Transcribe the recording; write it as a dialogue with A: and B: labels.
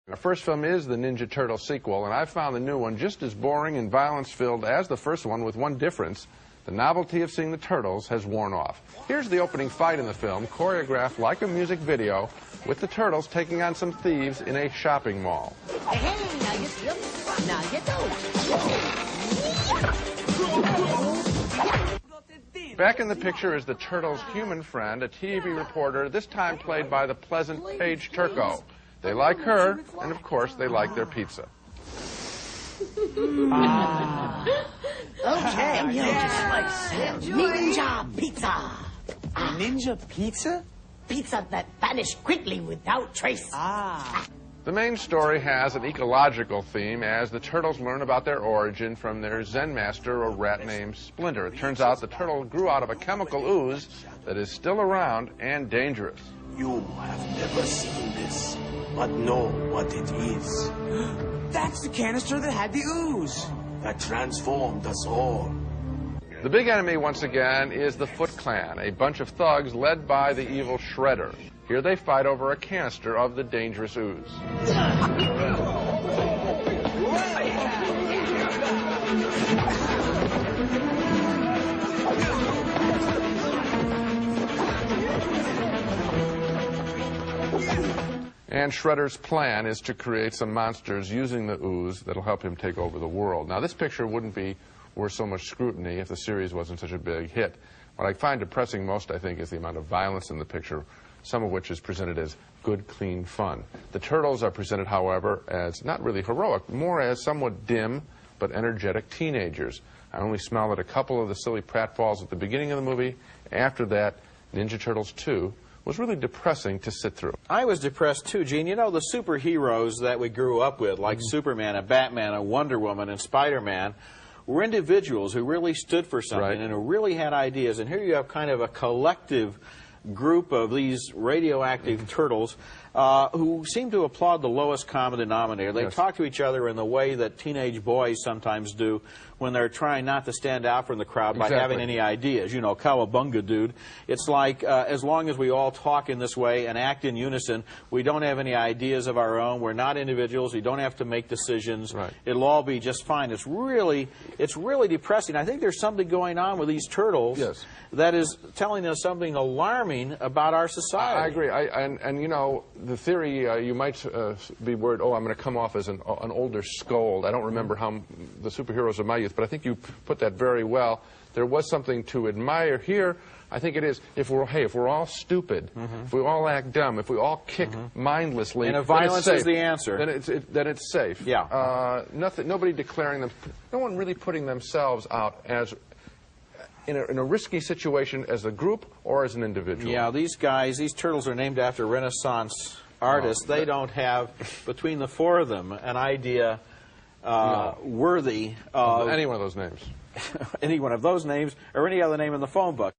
A: The first film is the Ninja Turtle sequel, and I found the new one just as boring and violence-filled as the first one, with one difference. The novelty of seeing the turtles has worn off. Here's the opening fight in the film, choreographed like a music video, with the turtles taking on some thieves in a shopping mall.
B: Hey, now you see them, now you don't.
A: Back in the picture is the turtles' human friend, a TV reporter, this time played by the pleasant Paige Turco. They like her, and of course, they like their pizza.
B: Okay, just like Ninja pizza.
C: Ninja pizza?
B: Pizza that vanished quickly without trace.
A: The main story has an ecological theme as the turtles learn about their origin from their Zen master, a rat named Splinter. It turns out the turtle grew out of a chemical ooze that is still around and dangerous.
D: You have never seen this, but know what it is.
C: That's the canister that had the ooze.
D: That transformed us all.
A: The big enemy, once again, is the Foot Clan, a bunch of thugs led by the evil Shredder. Here they fight over a canister of the dangerous ooze. And Shredder's plan is to create some monsters using the ooze that'll help him take over the world. Now, this picture wouldn't be worth so much scrutiny if the series wasn't such a big hit. What I find depressing most, I think, is the amount of violence in the picture, some of which is presented as good, clean fun. The turtles are presented, however, as not really heroic, more as somewhat dim but energetic teenagers. I only smiled at a couple of the silly pratfalls at the beginning of the movie. After that, Ninja Turtles 2 was really depressing to sit through.
E: I was depressed too, Gene. You know, the superheroes that we grew up with, like Superman and Batman and Wonder Woman and Spider-Man, were individuals who really stood for something and who really had ideas. And here you have kind of a collective group of these radioactive turtles who seem to applaud the lowest common denominator. They talk to each other in the way that teenage boys sometimes do when they're trying not to stand out from the crowd by having any ideas. You know, cowabunga, dude. It's like as long as we all talk in this way and act in unison, we don't have any ideas of our own. We're not individuals. We don't have to make decisions. It'll all be just fine. It's really depressing. I think there's something going on with these turtles that is telling us something alarming about our society.
A: I agree. And you know, the theory, you might be worried, oh, I'm going to come off as an older scold. I don't remember how the superheroes of my youth, but I think you put that very well. There was something to admire here. I think it is, if we're all stupid, if we all act dumb, if we all kick mindlessly,
E: and if violence is the answer,
A: then it's safe. Nobody declaring them, no one really putting themselves out as in a risky situation as a group or as an individual.
E: Yeah, these guys, these turtles are named after Renaissance artists. They don't have, between the four of them, an idea worthy of
A: any one of those names.
E: any one of those names or any other name in the phone book.